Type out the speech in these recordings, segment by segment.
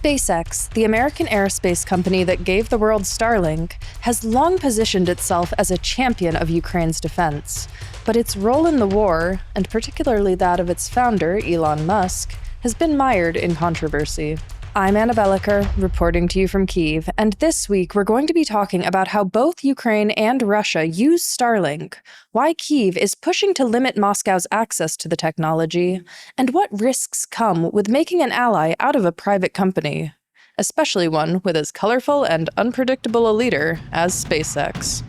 SpaceX, the American aerospace company that gave the world Starlink, has long positioned itself as a champion of Ukraine's defense. But its role in the war, and particularly that of its founder, Elon Musk, has been mired in controversy. I'm Belokur, reporting to you from Kyiv, and this week we're going to be talking about how both Ukraine and Russia use Starlink, why Kyiv is pushing to limit Moscow's access to the technology, and what risks come with making an ally out of a private company, especially one with as colorful and unpredictable a leader as SpaceX.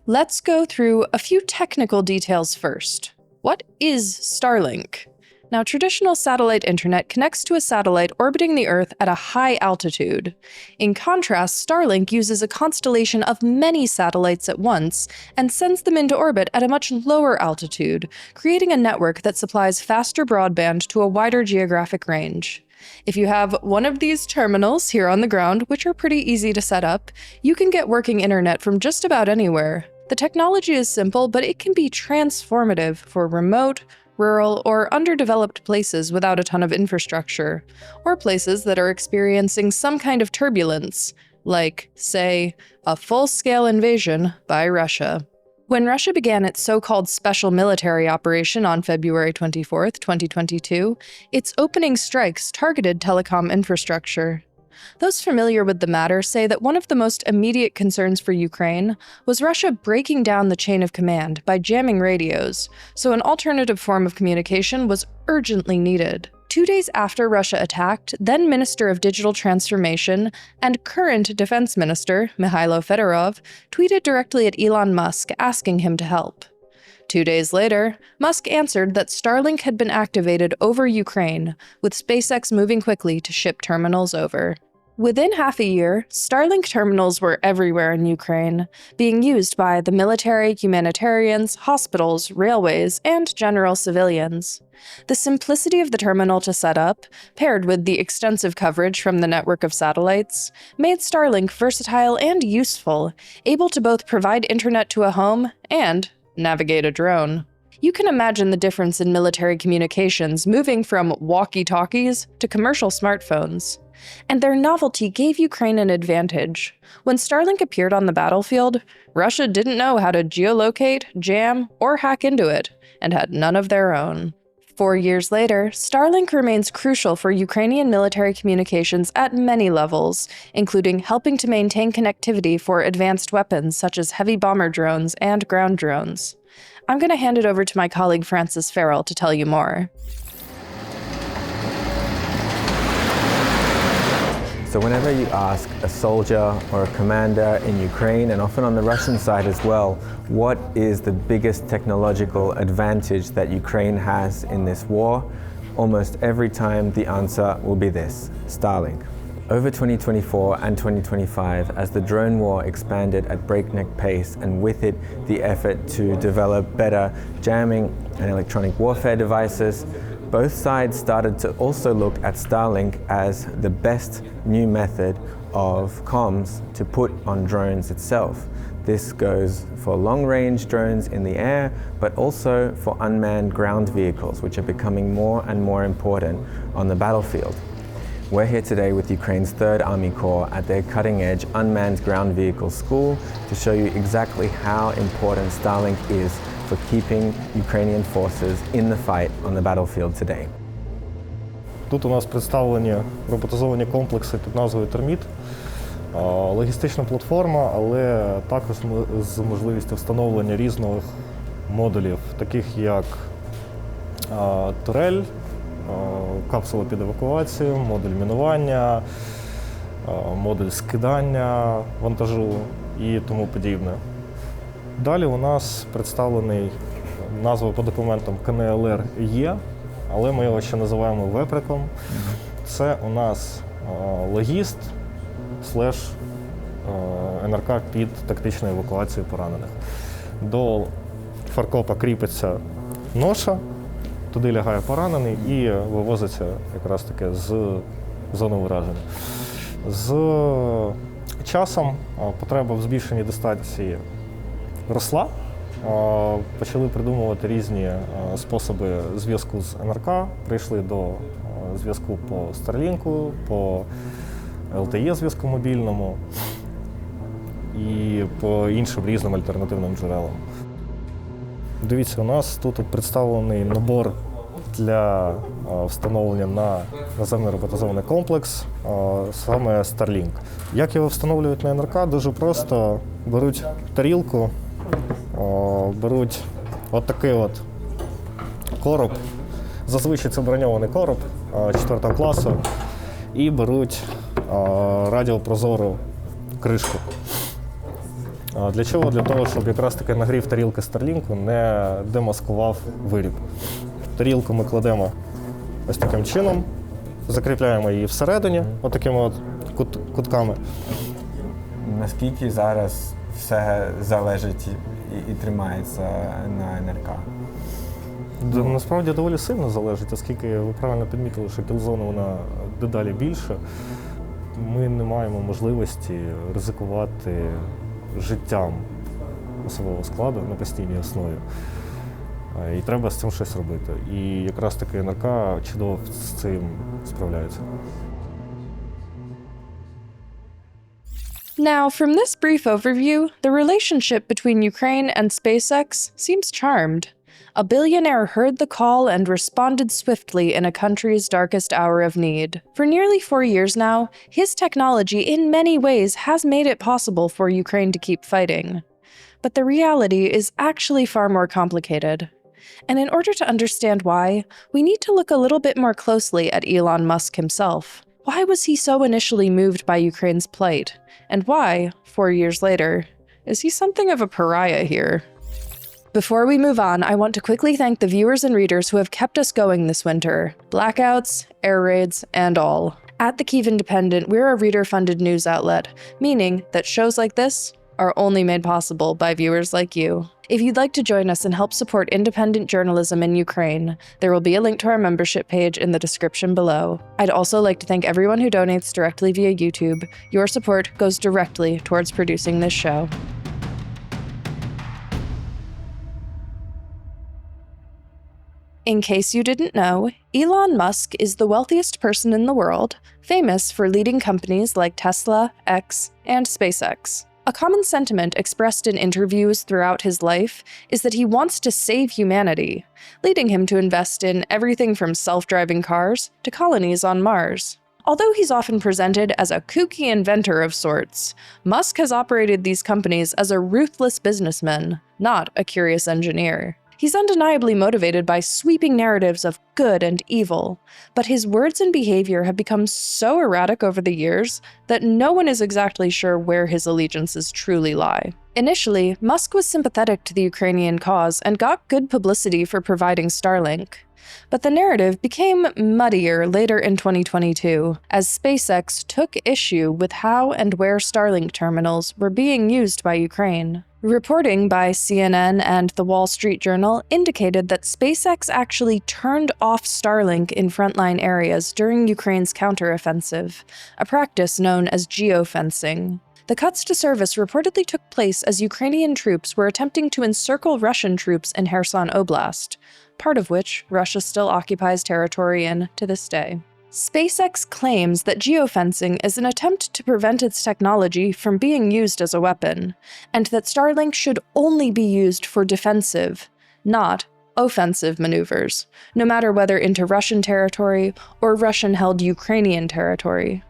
Let's go through a few technical details first. What is Starlink? Now, traditional satellite internet connects to a satellite orbiting the Earth at a high altitude. In contrast, Starlink uses a constellation of many satellites at once and sends them into orbit at a much lower altitude, creating a network that supplies faster broadband to a wider geographic range. If you have one of these terminals here on the ground, which are pretty easy to set up, you can get working internet from just about anywhere. The technology is simple, but it can be transformative for remote, rural, or underdeveloped places without a ton of infrastructure, or places that are experiencing some kind of turbulence, like, say, a full-scale invasion by Russia. When Russia began its so-called special military operation on February 24, 2022, its opening strikes targeted telecom infrastructure. Those familiar with the matter say that one of the most immediate concerns for Ukraine was Russia breaking down the chain of command by jamming radios, so an alternative form of communication was urgently needed. 2 days after Russia attacked, then Minister of Digital Transformation and current Defense Minister, Mikhailo Fedorov, tweeted directly at Elon Musk asking him to help. 2 days later, Musk answered that Starlink had been activated over Ukraine, with SpaceX moving quickly to ship terminals over. Within half a year, Starlink terminals were everywhere in Ukraine, being used by the military, humanitarians, hospitals, railways, and general civilians. The simplicity of the terminal to set up, paired with the extensive coverage from the network of satellites, made Starlink versatile and useful, able to both provide internet to a home and navigate a drone. You can imagine the difference in military communications moving from walkie-talkies to commercial smartphones. And their novelty gave Ukraine an advantage. When Starlink appeared on the battlefield, Russia didn't know how to geolocate, jam, or hack into it, and had none of their own. 4 years later, Starlink remains crucial for Ukrainian military communications at many levels, including helping to maintain connectivity for advanced weapons such as heavy bomber drones and ground drones. I'm going to hand it over to my colleague Francis Farrell to tell you more. So whenever you ask a soldier or a commander in Ukraine, and often on the Russian side as well, what is the biggest technological advantage that Ukraine has in this war, almost every time the answer will be this: Starlink. Over 2024 and 2025, as the drone war expanded at breakneck pace, and with it the effort to develop better jamming and electronic warfare devices, both sides started to also look at Starlink as the best new method of comms to put on drones itself. This goes for long-range drones in the air, but also for unmanned ground vehicles, which are becoming more and more important on the battlefield. We're here today with Ukraine's 3rd Army Corps at their cutting-edge unmanned ground vehicle school to show you exactly how important Starlink is for keeping Ukrainian forces in the fight on the battlefield today. Тут у нас представлені роботизовані комплекси під назвою «Терміт». Логістична платформа, але також з можливістю встановлення різних модулів, таких як турель, капсула під евакуацію, модуль мінування, модуль скидання вантажу і тому подібне. Далі у нас представлений, назва по документам КНЛР-Є, але ми його ще називаємо веприком. Це у нас логіст слеш НРК під тактичну евакуацію поранених. До фаркопа кріпиться ноша, туди лягає поранений і вивозиться якраз таки з зони ураження. З часом потреба в збільшенні дистанції росла, почали придумувати різні способи зв'язку з НРК, прийшли до зв'язку по Starlink, по LTE-зв'язку мобільному і по іншим різним альтернативним джерелам. Дивіться, у нас тут представлений набор для встановлення на наземний роботизований комплекс, саме Starlink. Як його встановлюють на НРК? Дуже просто. Беруть тарілку, беруть отакий от короб, зазвичай це броньований короб 4 класу, і беруть радіопрозору кришку. Для чого? Для того, щоб якраз таки нагрів тарілки Starlink не демаскував виріб. Тарілку ми кладемо ось таким чином, закріпляємо її всередині, отакими от кутками. Наскільки зараз все залежить і тримається на НРК? Насправді доволі сильно залежить, оскільки ви правильно підмітили, що кілзона вона дедалі більше. Ми не маємо можливості ризикувати життям особового складу на постійній основі. І треба з цим щось робити. І якраз таки НРК чудово з цим справляється. Now, from this brief overview, the relationship between Ukraine and SpaceX seems charmed. A billionaire heard the call and responded swiftly in a country's darkest hour of need. For nearly 4 years now, his technology in many ways has made it possible for Ukraine to keep fighting. But the reality is actually far more complicated. And in order to understand why, we need to look a little bit more closely at Elon Musk himself. Why was he so initially moved by Ukraine's plight? And why, 4 years later, is he something of a pariah here? Before we move on, I want to quickly thank the viewers and readers who have kept us going this winter. Blackouts, air raids, and all. At the Kyiv Independent, we're a reader-funded news outlet, meaning that shows like this are only made possible by viewers like you. If you'd like to join us and help support independent journalism in Ukraine, there will be a link to our membership page in the description below. I'd also like to thank everyone who donates directly via YouTube. Your support goes directly towards producing this show. In case you didn't know, Elon Musk is the wealthiest person in the world, famous for leading companies like Tesla, X, and SpaceX. A common sentiment expressed in interviews throughout his life is that he wants to save humanity, leading him to invest in everything from self-driving cars to colonies on Mars. Although he's often presented as a kooky inventor of sorts, Musk has operated these companies as a ruthless businessman, not a curious engineer. He's undeniably motivated by sweeping narratives of good and evil, but his words and behavior have become so erratic over the years that no one is exactly sure where his allegiances truly lie. Initially, Musk was sympathetic to the Ukrainian cause and got good publicity for providing Starlink. But the narrative became muddier later in 2022, as SpaceX took issue with how and where Starlink terminals were being used by Ukraine. Reporting by CNN and The Wall Street Journal indicated that SpaceX actually turned off Starlink in frontline areas during Ukraine's counteroffensive, a practice known as geofencing. The cuts to service reportedly took place as Ukrainian troops were attempting to encircle Russian troops in Kherson Oblast, part of which Russia still occupies territory in to this day. SpaceX claims that geofencing is an attempt to prevent its technology from being used as a weapon, and that Starlink should only be used for defensive, not offensive maneuvers, no matter whether into Russian territory or Russian-held Ukrainian territory.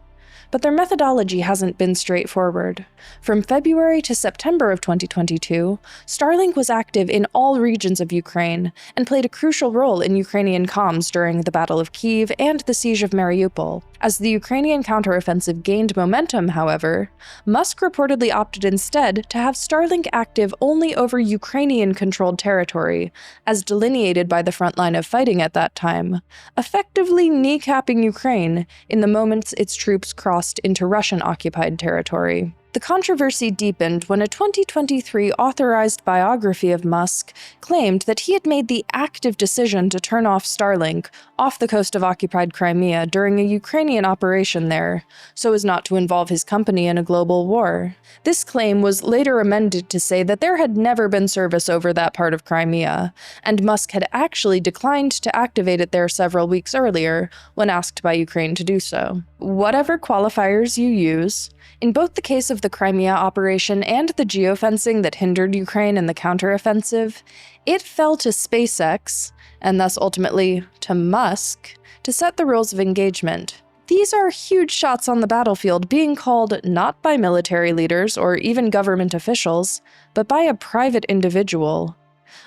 But their methodology hasn't been straightforward. From February to September of 2022, Starlink was active in all regions of Ukraine and played a crucial role in Ukrainian comms during the Battle of Kyiv and the siege of Mariupol. As the Ukrainian counteroffensive gained momentum, however, Musk reportedly opted instead to have Starlink active only over Ukrainian-controlled territory, as delineated by the front line of fighting at that time, effectively kneecapping Ukraine in the moments its troops crossed into Russian-occupied territory. The controversy deepened when a 2023 authorized biography of Musk claimed that he had made the active decision to turn off Starlink off the coast of occupied Crimea during a Ukrainian operation there, so as not to involve his company in a global war. This claim was later amended to say that there had never been service over that part of Crimea, and Musk had actually declined to activate it there several weeks earlier when asked by Ukraine to do so. Whatever qualifiers you use, in both the case of the Crimea operation and the geofencing that hindered Ukraine in the counteroffensive, it fell to SpaceX, and thus ultimately to Musk, to set the rules of engagement. These are huge shots on the battlefield being called not by military leaders or even government officials, but by a private individual.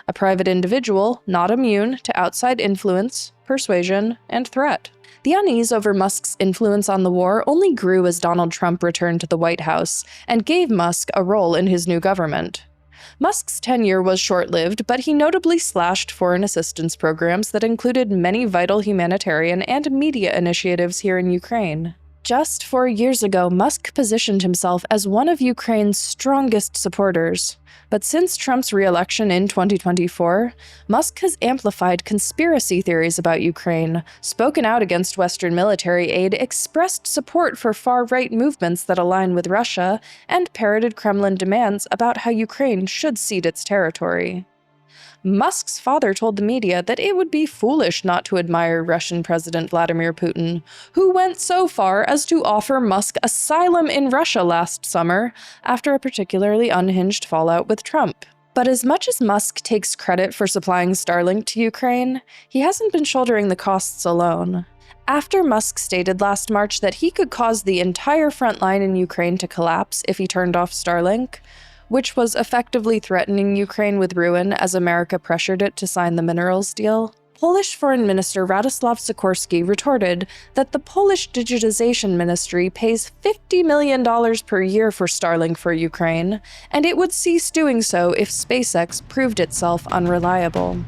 A private individual not immune to outside influence, persuasion, and threat. The unease over Musk's influence on the war only grew as Donald Trump returned to the White House and gave Musk a role in his new government. Musk's tenure was short-lived, but he notably slashed foreign assistance programs that included many vital humanitarian and media initiatives here in Ukraine. Just 4 years ago, Musk positioned himself as one of Ukraine's strongest supporters. But since Trump's re-election in 2024, Musk has amplified conspiracy theories about Ukraine, spoken out against Western military aid, expressed support for far-right movements that align with Russia, and parroted Kremlin demands about how Ukraine should cede its territory. Musk's father told the media that it would be foolish not to admire Russian President Vladimir Putin, who went so far as to offer Musk asylum in Russia last summer after a particularly unhinged fallout with Trump. But as much as Musk takes credit for supplying Starlink to Ukraine, he hasn't been shouldering the costs alone. After Musk stated last March that he could cause the entire front line in Ukraine to collapse if he turned off Starlink, which was effectively threatening Ukraine with ruin as America pressured it to sign the minerals deal, Polish Foreign Minister Radoslaw Sikorski retorted that the Polish Digitization Ministry pays $50 million per year for Starlink for Ukraine, and it would cease doing so if SpaceX proved itself unreliable.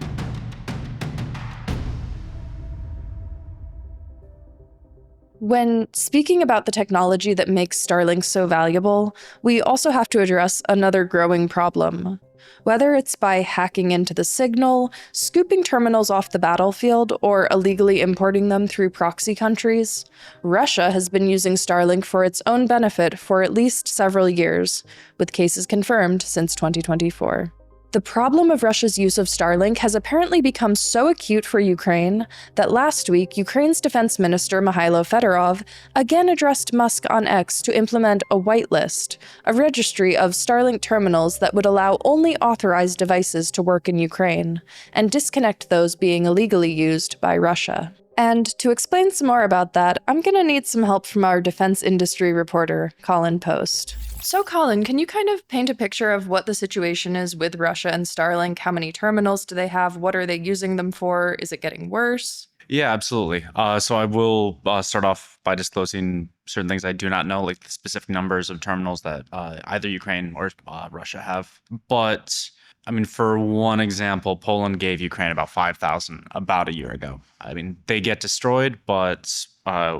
When speaking about the technology that makes Starlink so valuable, we also have to address another growing problem. Whether it's by hacking into the signal, scooping terminals off the battlefield, or illegally importing them through proxy countries, Russia has been using Starlink for its own benefit for at least several years, with cases confirmed since 2024. The problem of Russia's use of Starlink has apparently become so acute for Ukraine that last week, Ukraine's defense minister Mikhailo Fedorov again addressed Musk on X to implement a whitelist, a registry of Starlink terminals that would allow only authorized devices to work in Ukraine, and disconnect those being illegally used by Russia. And to explain some more about that, I'm gonna need some help from our defense industry reporter, Colin Post. So Colin, can you kind of paint a picture of what the situation is with Russia and Starlink? How many terminals do they have? What are they using them for? Is it getting worse? Yeah, absolutely. So I will start off by disclosing certain things I do not know, like the specific numbers of terminals that either Ukraine or Russia have. But I mean, for one example, Poland gave Ukraine about 5,000 about a year ago. I mean, they get destroyed, but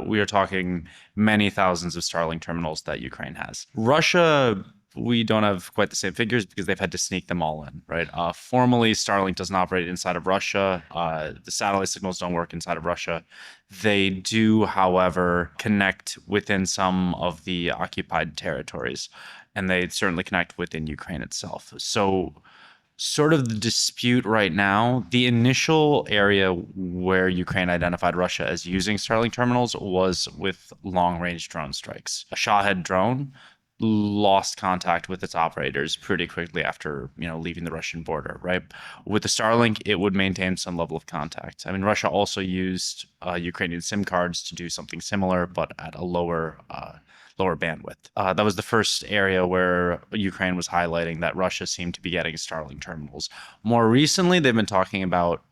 we are talking many thousands of Starlink terminals that Ukraine has. Russia, we don't have quite the same figures because they've had to sneak them all in, right? Formally, Starlink doesn't operate inside of Russia. The satellite signals don't work inside of Russia. They do, however, connect within some of the occupied territories, and they certainly connect within Ukraine itself. So sort of the dispute right now, the initial area where Ukraine identified Russia as using Starlink terminals was with long-range drone strikes. A Shahed drone lost contact with its operators pretty quickly after, leaving the Russian border, right? With the Starlink, it would maintain some level of contact. I mean, Russia also used Ukrainian SIM cards to do something similar, but at a lower bandwidth. That was the first area where Ukraine was highlighting that Russia seemed to be getting Starlink terminals. More recently, they've been talking about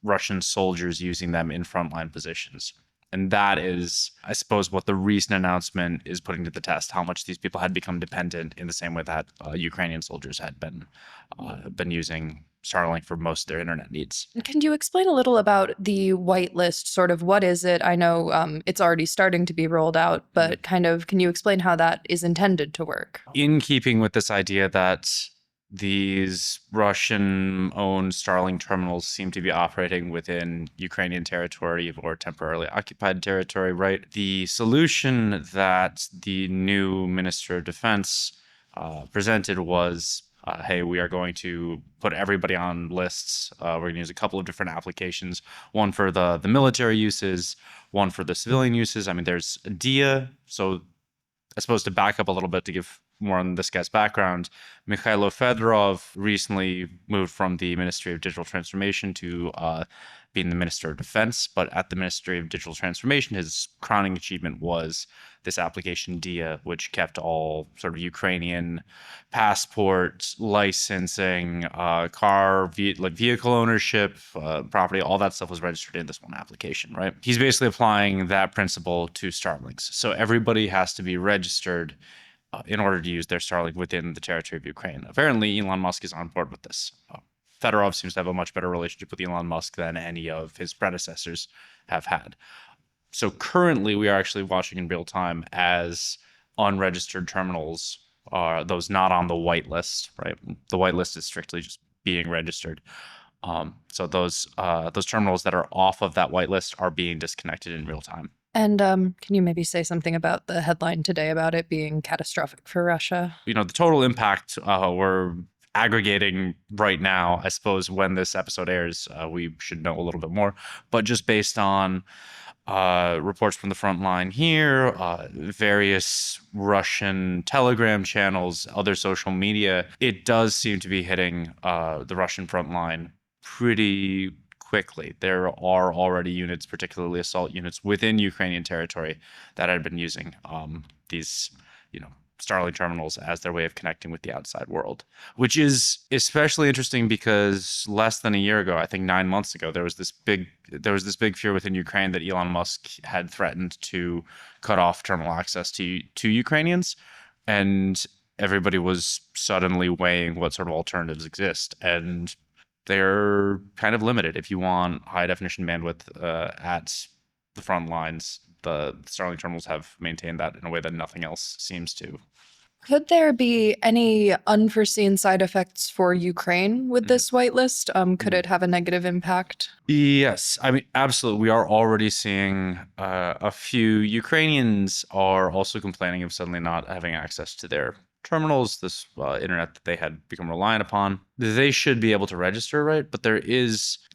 Russian soldiers using them in frontline positions. And that is, I suppose, what the recent announcement is putting to the test, how much these people had become dependent in the same way that Ukrainian soldiers had been using Starlink for most of their internet needs. Can you explain a little about the whitelist? Sort of what is it? I know it's already starting to be rolled out, but kind of can you explain how that is intended to work? In keeping with this idea that these Russian-owned Starlink terminals seem to be operating within Ukrainian territory or temporarily occupied territory, right? The solution that the new Minister of Defense presented was, hey, we are going to put everybody on lists. We're going to use a couple of different applications, one for the military uses, one for the civilian uses. I mean, there's DIA. So I suppose to back up a little bit to give more on this guy's background, Mikhailo Fedorov recently moved from the Ministry of Digital Transformation to being the Minister of Defense. But at the Ministry of Digital Transformation, his crowning achievement was this application DIA, which kept all sort of Ukrainian passport, licensing, vehicle ownership, property, all that stuff was registered in this one application, right? He's basically applying that principle to Starlinks. So everybody has to be registered in order to use their Starlink within the territory of Ukraine. Apparently, Elon Musk is on board with this. Fedorov seems to have a much better relationship with Elon Musk than any of his predecessors have had. So currently, we are actually watching in real time as unregistered terminals are those not on the whitelist, right? The whitelist is strictly just being registered. So those terminals that are off of that whitelist are being disconnected in real time. And can you maybe say something about the headline today about it being catastrophic for Russia? The total impact we're aggregating right now. I suppose when this episode airs, we should know a little bit more. But just based on reports from the front line here, various Russian Telegram channels, other social media, it does seem to be hitting the Russian front line pretty quickly. There are already units, particularly assault units within Ukrainian territory, that had been using these, Starlink terminals as their way of connecting with the outside world, which is especially interesting because less than a year ago, I think 9 months ago, there was this big fear within Ukraine that Elon Musk had threatened to cut off terminal access to Ukrainians, and everybody was suddenly weighing what sort of alternatives exist, and they're kind of limited. If you want high definition bandwidth at the front lines, the Starlink terminals have maintained that in a way that nothing else seems to. Could there be any unforeseen side effects for Ukraine with this whitelist? Could it have a negative impact? Yes, I mean, absolutely. We are already seeing a few Ukrainians are also complaining of suddenly not having access to their terminals, this internet that they had become reliant upon. They should be able to register, right? But there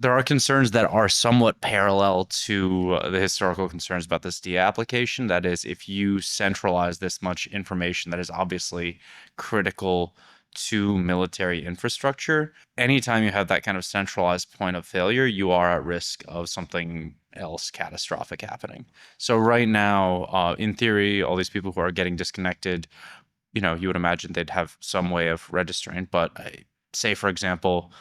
are concerns that are somewhat parallel to the historical concerns about this DIA application. That is, if you centralize this much information that is obviously critical to military infrastructure, anytime you have that kind of centralized point of failure, you are at risk of something else catastrophic happening. So right now, in theory, all these people who are getting disconnected, you would imagine they'd have some way of registering. But say, for example,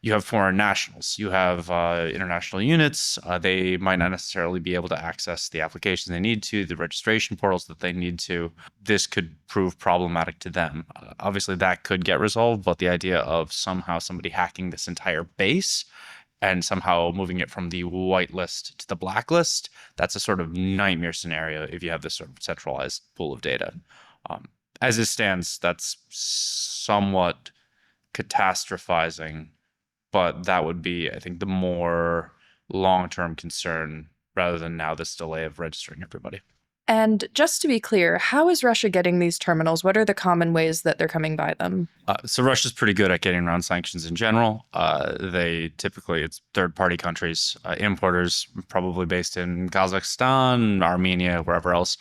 you have foreign nationals, you have international units, they might not necessarily be able to access the applications they need to, the registration portals that they need to. This could prove problematic to them. Obviously, that could get resolved, but the idea of somehow somebody hacking this entire base and somehow moving it from the whitelist to the blacklist, that's a sort of nightmare scenario if you have this sort of centralized pool of data. As it stands, that's somewhat catastrophizing, but that would be, I think, the more long-term concern rather than now this delay of registering everybody. And just to be clear, how is Russia getting these terminals? What are the common ways that they're coming by them? So Russia's pretty good at getting around sanctions in general. It's third-party countries, importers, probably based in Kazakhstan, Armenia, wherever else.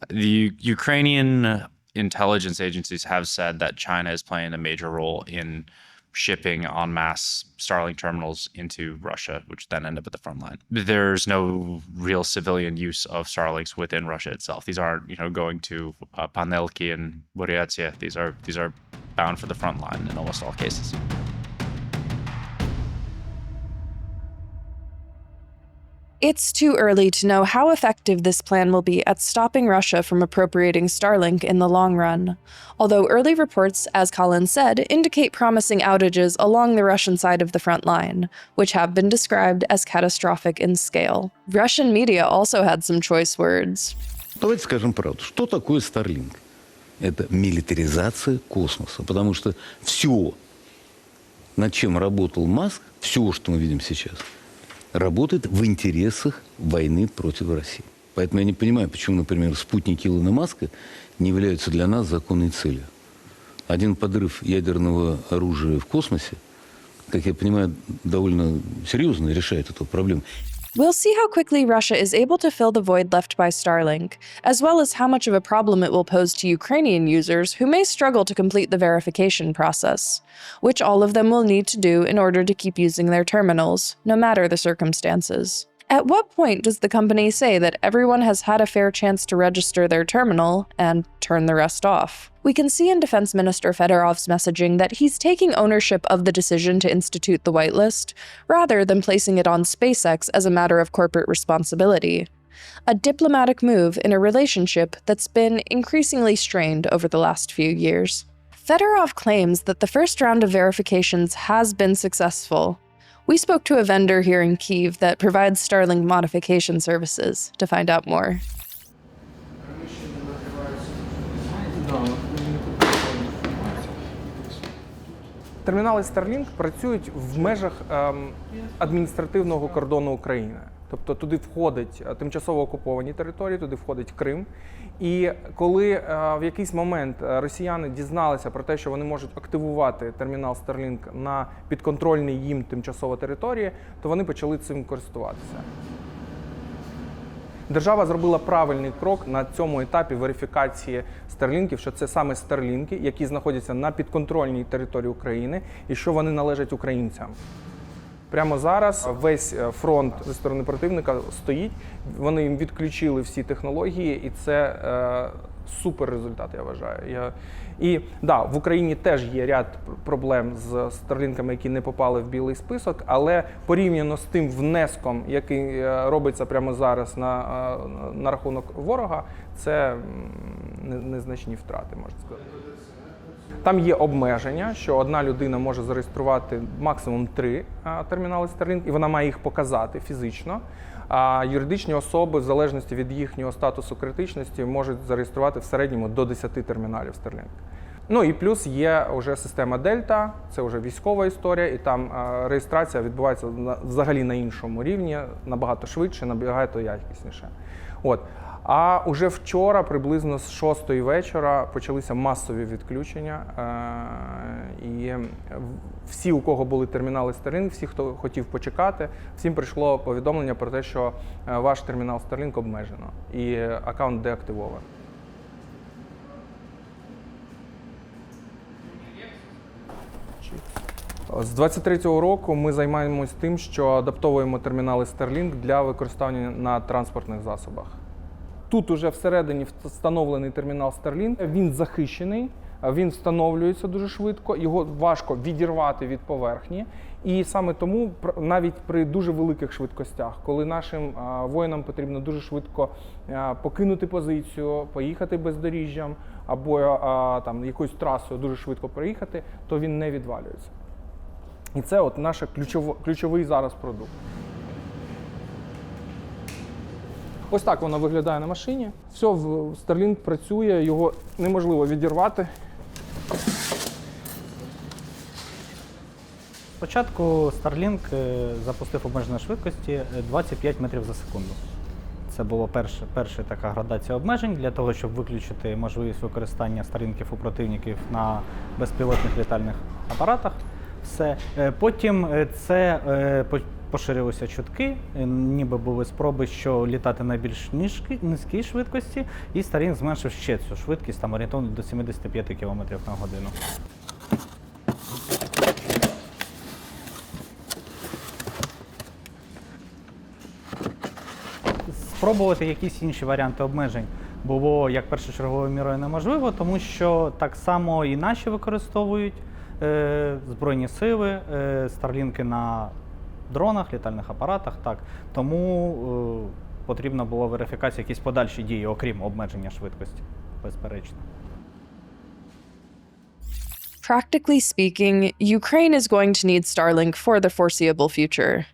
The Ukrainian intelligence agencies have said that China is playing a major role in shipping en masse Starlink terminals into Russia, which then end up at the front line. There's no real civilian use of Starlinks within Russia itself. These aren't, going to Panelki and Buryatia. These are bound for the front line in almost all cases. It's too early to know how effective this plan will be at stopping Russia from appropriating Starlink in the long run. Although early reports, as Colin said, indicate promising outages along the Russian side of the front line, which have been described as catastrophic in scale. Russian media also had some choice words. Давайте скажем правду. Что такое Starlink? Это милитаризация космоса. Потому что все, над чем работал Маск, все, что мы видим сейчас, работает в интересах войны против России. Поэтому я не понимаю, почему, например, спутники Илона Маска не являются для нас законной целью. Один подрыв ядерного оружия в космосе, как я понимаю, довольно серьезно решает эту проблему. We'll see how quickly Russia is able to fill the void left by Starlink, as well as how much of a problem it will pose to Ukrainian users who may struggle to complete the verification process, which all of them will need to do in order to keep using their terminals, no matter the circumstances. At what point does the company say that everyone has had a fair chance to register their terminal and turn the rest off? We can see in Defense Minister Fedorov's messaging that he's taking ownership of the decision to institute the whitelist, rather than placing it on SpaceX as a matter of corporate responsibility. A diplomatic move in a relationship that's been increasingly strained over the last few years. Fedorov claims that the first round of verifications has been successful. We spoke to a vendor here in Kyiv that provides Starlink modification services to find out more. Термінали Starlink працюють в межах адміністративного кордону України. Тобто туди входить тимчасово окуповані території, туди входить Крим. І коли в якийсь момент росіяни дізналися про те, що вони можуть активувати термінал Starlink на підконтрольній їм тимчасово території, то вони почали цим користуватися. Держава зробила правильний крок на цьому етапі верифікації старлінків, що це саме старлінки, які знаходяться на підконтрольній території України і що вони належать українцям. Прямо зараз весь фронт зі сторони противника стоїть, вони їм відключили всі технології, і це супер результат, я вважаю. І да, в Україні теж є ряд проблем з старлінками, які не попали в білий список, але порівняно з тим внеском, який робиться прямо зараз на рахунок ворога, це незначні втрати, можна сказати. Там є обмеження, що одна людина може зареєструвати максимум 3 термінали Starlink, і вона має їх показати фізично. А юридичні особи, в залежності від їхнього статусу критичності, можуть зареєструвати в середньому до 10 терміналів Starlink. Ну і плюс є вже система Дельта, це вже військова історія, і там реєстрація відбувається взагалі на іншому рівні, набагато швидше, набагато якісніше. От. А уже вчора, приблизно з 6-ї вечора, почалися масові відключення. І всі, у кого були термінали Starlink, всі, хто хотів почекати, всім прийшло повідомлення про те, що ваш термінал Starlink обмежено і аккаунт деактивований. З 23-го року ми займаємось тим, що адаптовуємо термінали Starlink для використання на транспортних засобах. Тут уже всередині встановлений термінал Starlink, він захищений, він встановлюється дуже швидко, його важко відірвати від поверхні. І саме тому навіть при дуже великих швидкостях, коли нашим воїнам потрібно дуже швидко покинути позицію, поїхати бездоріжжям або там якоюсь трасою дуже швидко проїхати, то він не відвалюється. І це от наш ключовий зараз продукт. Ось так воно виглядає на машині. Все, Starlink працює, його неможливо відірвати. Спочатку Starlink запустив обмеження швидкості 25 метрів за секунду. Це була перша така градація обмежень для того, щоб виключити можливість використання Starlinkів у противників на безпілотних літальних апаратах. Все. Потім це поширилися чутки, ніби були спроби, що літати на більш низькій швидкості, і Starlink зменшив ще цю швидкість, там орієнтовно до 75 км на годину. Спробувати якісь інші варіанти обмежень було як першочерговою мірою неможливо, тому що так само і наші використовують Збройні сили, Starlink на дронах, літальних апаратах. Так. Тому потрібна була верифікація, якісь подальші дії, окрім обмеження швидкості, безперечно. Practically speaking, Ukraine is going to need Starlink for the foreseeable future.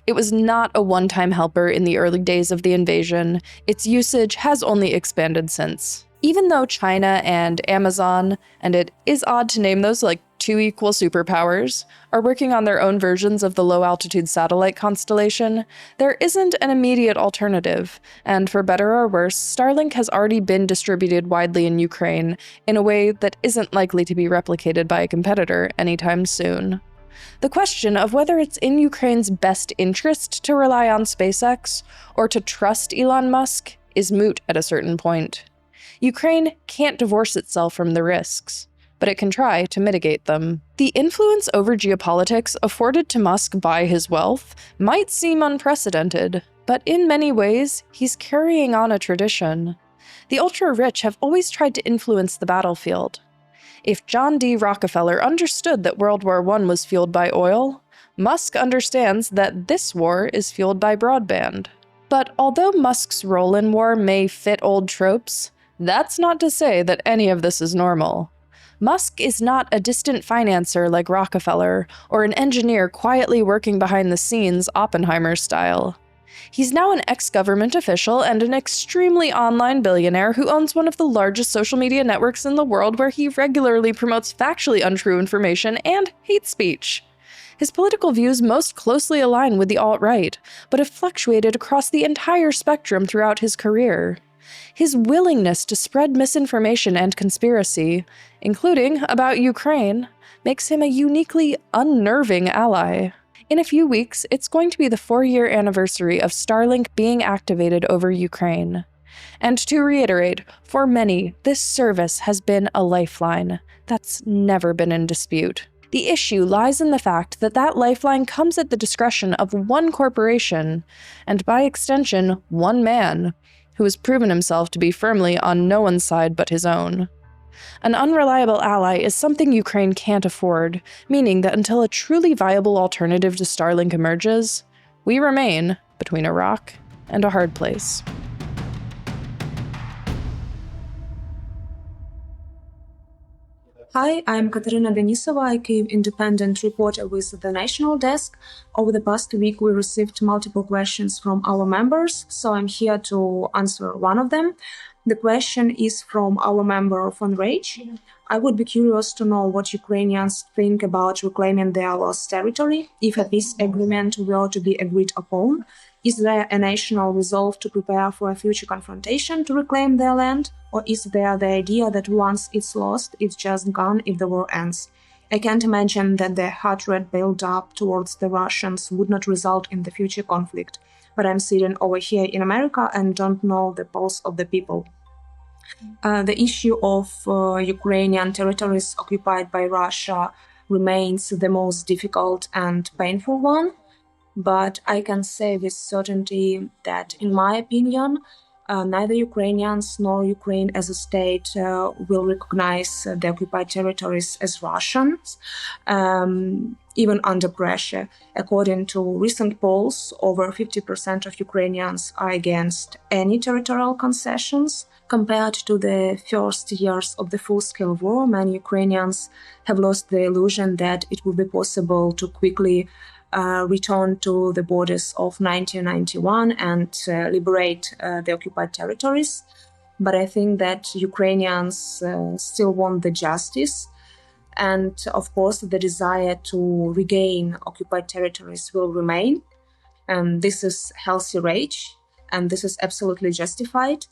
It was not a one-time helper in the early days of the invasion. Its usage has only expanded since. Even though China and Amazon, and it is odd to name those like two equal superpowers, are working on their own versions of the low-altitude satellite constellation, there isn't an immediate alternative, and for better or worse, Starlink has already been distributed widely in Ukraine in a way that isn't likely to be replicated by a competitor anytime soon. The question of whether it's in Ukraine's best interest to rely on SpaceX or to trust Elon Musk is moot at a certain point. Ukraine can't divorce itself from the risks, but it can try to mitigate them. The influence over geopolitics afforded to Musk by his wealth might seem unprecedented, but in many ways, he's carrying on a tradition. The ultra-rich have always tried to influence the battlefield. If John D. Rockefeller understood that World War I was fueled by oil, Musk understands that this war is fueled by broadband. But although Musk's role in war may fit old tropes, that's not to say that any of this is normal. Musk is not a distant financier like Rockefeller, or an engineer quietly working behind the scenes Oppenheimer style. He's now an ex-government official and an extremely online billionaire who owns one of the largest social media networks in the world where he regularly promotes factually untrue information and hate speech. His political views most closely align with the alt-right, but have fluctuated across the entire spectrum throughout his career. His willingness to spread misinformation and conspiracy, including about Ukraine, makes him a uniquely unnerving ally. In a few weeks, it's going to be the 4-year anniversary of Starlink being activated over Ukraine. And to reiterate, for many, this service has been a lifeline that's never been in dispute. The issue lies in the fact that that lifeline comes at the discretion of one corporation, and by extension, one man, who has proven himself to be firmly on no one's side but his own. An unreliable ally is something Ukraine can't afford, meaning that until a truly viable alternative to Starlink emerges, we remain between a rock and a hard place. Hi, I'm Katerina Denisova, a Kyiv independent reporter with the National Desk. Over the past week, we received multiple questions from our members, so I'm here to answer one of them. The question is from our member von Rage. I would be curious to know what Ukrainians think about reclaiming their lost territory if a peace agreement were to be agreed upon. Is there a national resolve to prepare for a future confrontation to reclaim their land? Or is there the idea that once it's lost, it's just gone if the war ends? I can't imagine that the heart rate build up towards the Russians would not result in the future conflict. But I'm sitting over here in America and don't know the pulse of the people. The issue of Ukrainian territories occupied by Russia remains the most difficult and painful one. But I can say with certainty that, in my opinion, neither Ukrainians nor Ukraine as a state will recognize the occupied territories as Russians, even under pressure. According to recent polls, over 50% of Ukrainians are against any territorial concessions. Compared to the first years of the full-scale war, many Ukrainians have lost the illusion that it will be possible to quickly return to the borders of 1991 and liberate the occupied territories. But I think that Ukrainians still want the justice. And of course, the desire to regain occupied territories will remain. And this is healthy rage, and this is absolutely justified.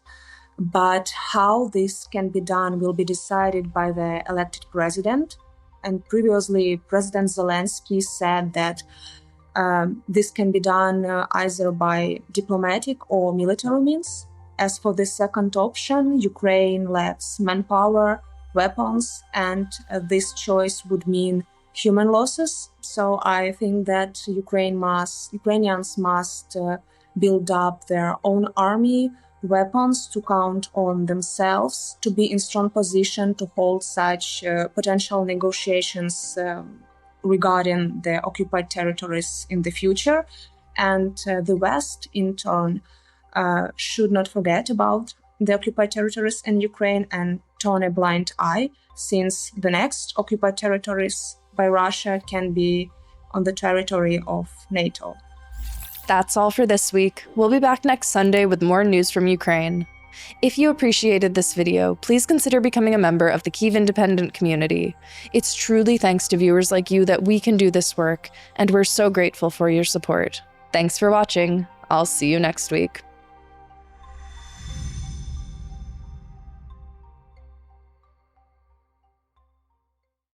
But how this can be done will be decided by the elected president. And previously, President Zelensky said that this can be done either by diplomatic or military means. As for the second option, Ukraine lacks manpower, weapons, and this choice would mean human losses. So I think that Ukrainians must build up their own army, weapons to count on themselves, to be in strong position to hold such potential negotiations regarding the occupied territories in the future. And the West, in turn, should not forget about the occupied territories in Ukraine and turn a blind eye, since the next occupied territories by Russia can be on the territory of NATO. That's all for this week. We'll be back next Sunday with more news from Ukraine. If you appreciated this video, please consider becoming a member of the Kyiv Independent community. It's truly thanks to viewers like you that we can do this work, and we're so grateful for your support. Thanks for watching. I'll see you next week.